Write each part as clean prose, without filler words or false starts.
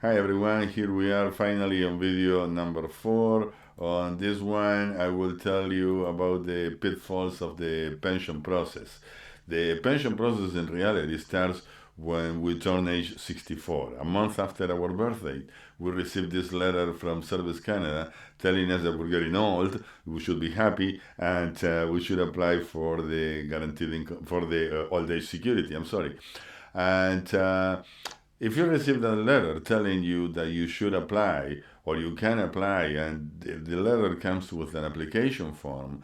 Hi everyone, here we are finally on video number 4. On this one, I will tell you about the pitfalls of the pension process. The pension process in reality starts when we turn age 64. A month after our birthday, we receive this letter from Service Canada telling us that we're getting old, we should be happy, and we should apply for the guaranteed income, for the old age security. And if you received a letter telling you that you should apply or you can apply, and the letter comes with an application form,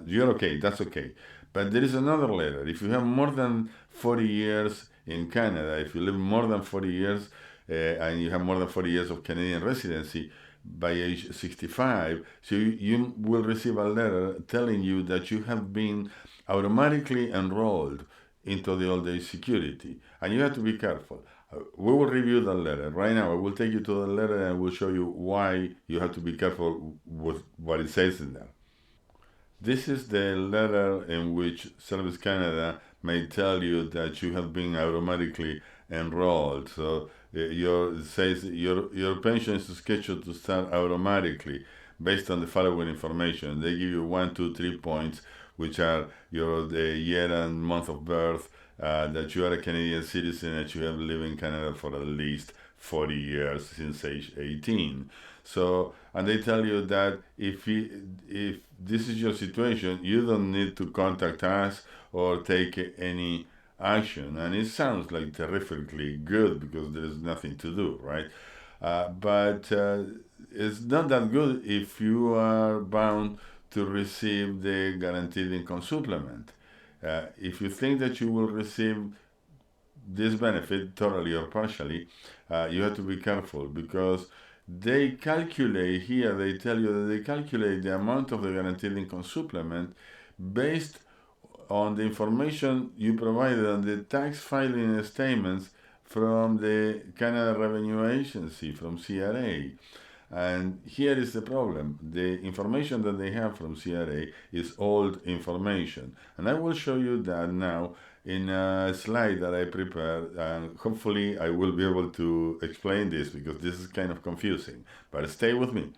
you're okay, that's okay. But there is another letter. If you have more than 40 years in Canada, if you live more than 40 years and you have more than 40 years of Canadian residency, by age 65, so you will receive a letter telling you that you have been automatically enrolled into the old age security. And you have to be careful. We will review the letter. Right now, I will take you to the letter and we'll show you why you have to be careful with what it says in there. This is the letter in which Service Canada may tell you that you have been automatically enrolled. So it says your pension is scheduled to start automatically based on the following information. They give you 1, 2, 3 points, which are your the year and month of birth, that you are a Canadian citizen, that you have lived in Canada for at least 40 years since age 18. So, and they tell you that if this is your situation, you don't need to contact us or take any action. And it sounds like terrifically good because there is nothing to do, right? But it's not that good if you are bound to receive the guaranteed income supplement. If you think that you will receive this benefit totally or partially, you have to be careful because they calculate here, they tell you that they calculate the amount of the guaranteed income supplement based on the information you provided on the tax filing statements from the Canada Revenue Agency, from CRA. And here is the problem. The information that they have from CRA is old information. And I will show you that now in a slide that I prepared, and hopefully I will be able to explain this because this is kind of confusing. But stay with me.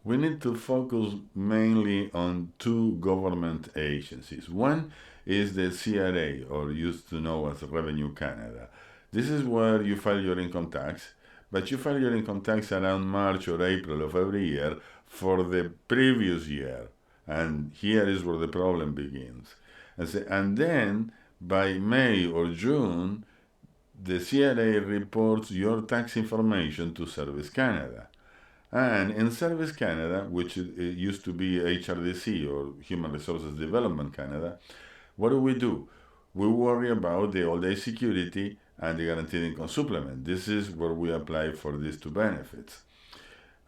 We need to focus mainly on two government agencies. One is the CRA, or used to know as Revenue Canada. This is where you file your income tax, but you file your income tax around March or April of every year for the previous year. And here is where the problem begins. And then by May or June, the CRA reports your tax information to Service Canada. And in Service Canada, which it used to be HRDC or Human Resources Development Canada, what do? We worry about the old age security and the guaranteed income supplement. This is where we apply for these two benefits.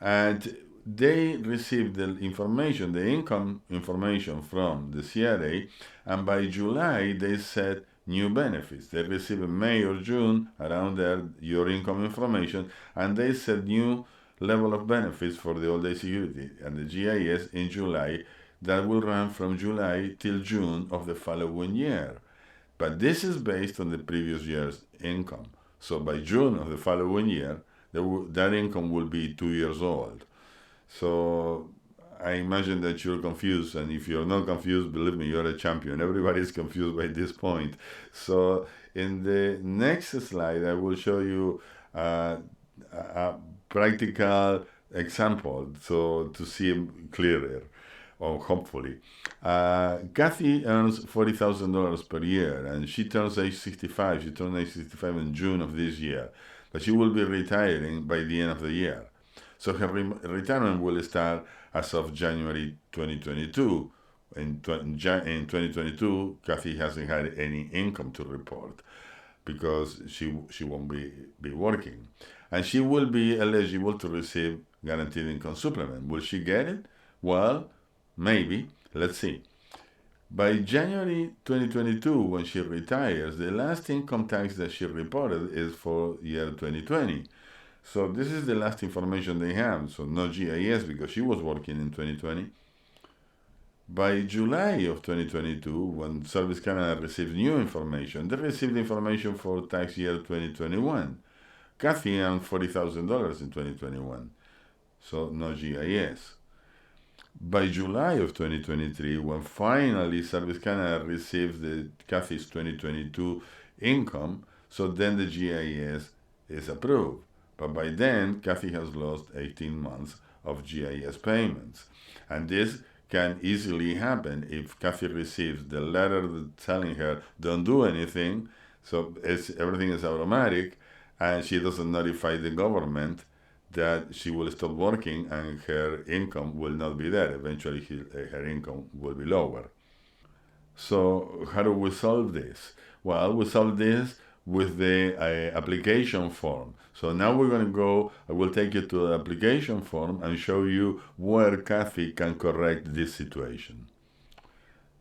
And they receive the information, the income information from the CRA, and by July they set new benefits. They receive in May or June, around there, your income information, and they set new level of benefits for the old age security and the GIS in July that will run from July till June of the following year. But this is based on the previous year's income. So by June of the following year, that income will be 2 years old. So I imagine that you're confused, and if you're not confused, believe me, you're a champion. Everybody's confused by this point. So in the next slide, I will show you a practical example so to see clearer, or hopefully. Kathy earns $40,000 per year, and she turns age 65. She turned age 65 in June of this year, but she will be retiring by the end of the year. So her retirement will start as of January 2022. In 2022, Kathy hasn't had any income to report because she won't be working. And she will be eligible to receive guaranteed income supplement. Will she get it? Well, maybe. Let's see. By January 2022, when she retires, the last income tax that she reported is for year 2020. So this is the last information they have. So no GIS because she was working in 2020. By July of 2022, when Service Canada received new information, they received information for tax year 2021. Kathy earned $40,000 in 2021, so no GIS. By July of 2023, when finally Service Canada received Kathy's 2022 income, so then the GIS is approved. But by then, Kathy has lost 18 months of GIS payments. And this can easily happen if Kathy receives the letter telling her, don't do anything, so everything is automatic, and she doesn't notify the government that she will stop working and her income will not be there. Eventually, her income will be lower. So how do we solve this? Well, we solve this with the application form. So now we're going to go, I will take you to the application form and show you where Kathy can correct this situation.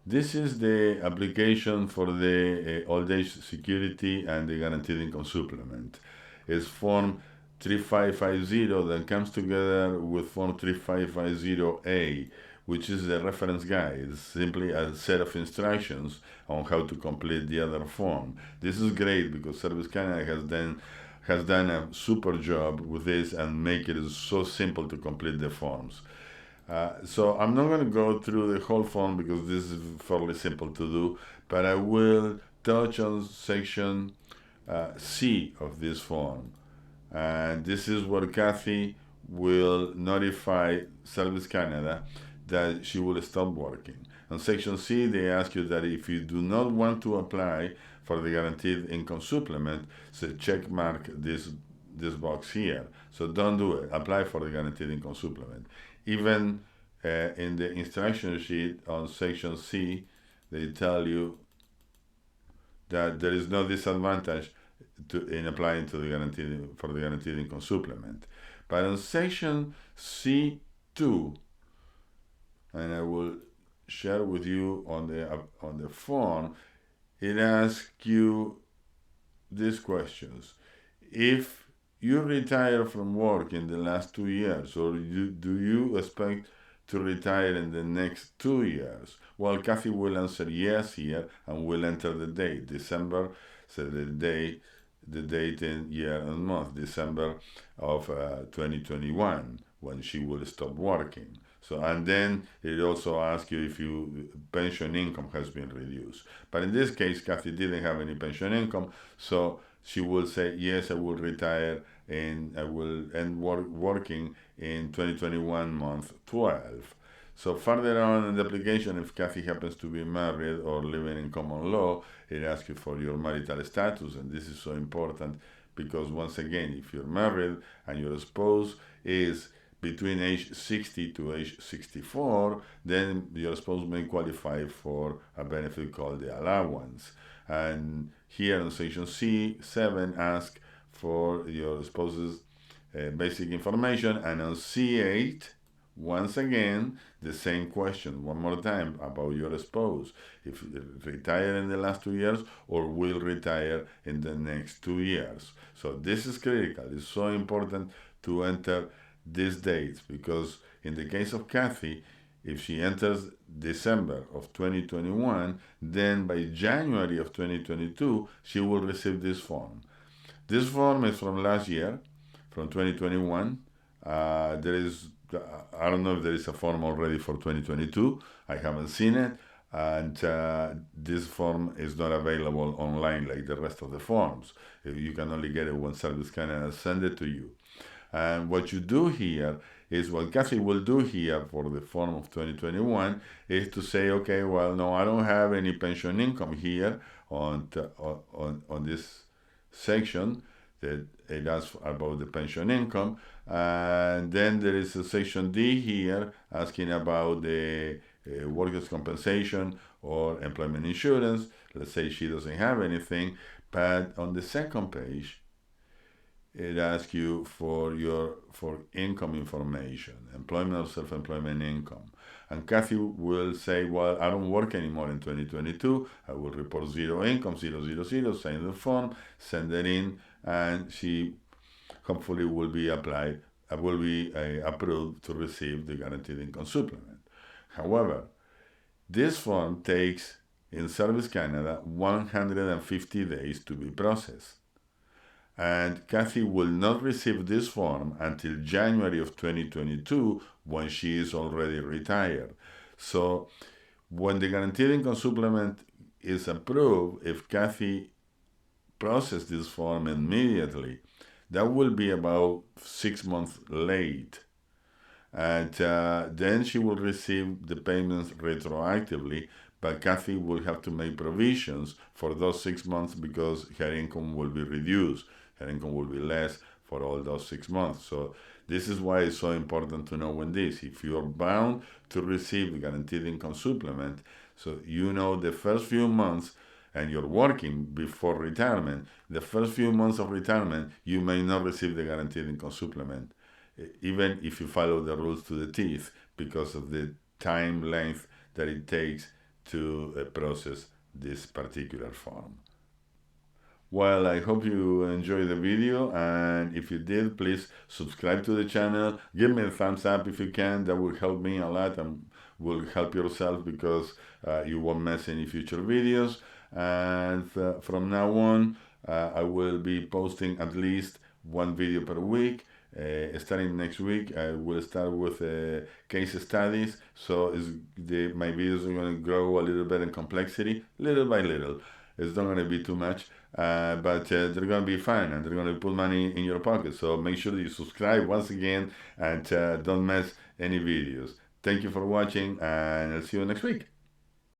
This is the application for the old age security and the guaranteed income supplement. It's form 3550 that comes together with form 3550A, which is the reference guide. It's simply a set of instructions on how to complete the other form. This is great because Service Canada has done a super job with this and make it so simple to complete the forms. So I'm not going to go through the whole form because this is fairly simple to do, but I will touch on section C of this form. And this is where Kathy will notify Service Canada that she will stop working. On section C, they ask you that if you do not want to apply for the guaranteed income supplement, so check mark this box here. So don't do it. Apply for the guaranteed income supplement. Even in the instruction sheet on section C, they tell you that there is no disadvantage in applying to the guaranteed income supplement. But on section C2, and I will share with you on the form, it asks you these questions. If you retire from work in the last 2 years, or do you expect to retire in the next 2 years? Well, Kathy will answer yes here and will enter the date, December, so the date in year and month, December of 2021, when she will stop working. So, and then it also asks you if your pension income has been reduced. But in this case, Kathy didn't have any pension income, so she will say, yes, I will retire and I will end working in 2021 month 12. So further on in the application, if Kathy happens to be married or living in common law, it asks you for your marital status, and this is so important because once again, if you're married and your spouse is between age 60 to age 64, then your spouse may qualify for a benefit called the allowance. And here in section C7 asks for your spouse's basic information, and on C8, once again, the same question, one more time, about your spouse. If retire in the last 2 years or will retire in the next 2 years. So this is critical. It's so important to enter these dates because in the case of Kathy, if she enters December of 2021, then by January of 2022, she will receive this form. This form is from last year, from 2021. I don't know if there is a form already for 2022. I haven't seen it. And this form is not available online like the rest of the forms. You can only get it when Service Canada send it to you. And what you do here is what Kathy will do here for the form of 2021 is to say, okay, well, no, I don't have any pension income here on this section that it asks about the pension income. And then there is a section D here asking about the workers' compensation or employment insurance. Let's say she doesn't have anything, but on the second page, it asks you for income information, employment or self-employment income. And Kathy will say, well, I don't work anymore in 2022. I will report zero income, 000, sign the form, send it in, and she hopefully will be approved to receive the guaranteed income supplement. However, this form takes, in Service Canada, 150 days to be processed. And Kathy will not receive this form until January of 2022 when she is already retired. So when the guaranteed income supplement is approved, if Kathy processes this form immediately, that will be about 6 months late. And then she will receive the payments retroactively, but Kathy will have to make provisions for those 6 months because her income will be reduced. Her income will be less for all those 6 months. So this is why it's so important to know when this. If you are bound to receive the guaranteed income supplement, so you know the first few months and you're working before retirement, the first few months of retirement, you may not receive the guaranteed income supplement, even if you follow the rules to the teeth, because of the time length that it takes to process this particular form. Well, I hope you enjoyed the video, and if you did, please subscribe to the channel. Give me a thumbs up if you can. That will help me a lot and will help yourself because you won't miss any future videos. And from now on, I will be posting at least one video per week. Starting next week, I will start with case studies. So my videos are going to grow a little bit in complexity, little by little. It's not going to be too much, but they're going to be fun and they're going to put money in your pocket. So make sure that you subscribe once again and don't miss any videos. Thank you for watching, and I'll see you next week.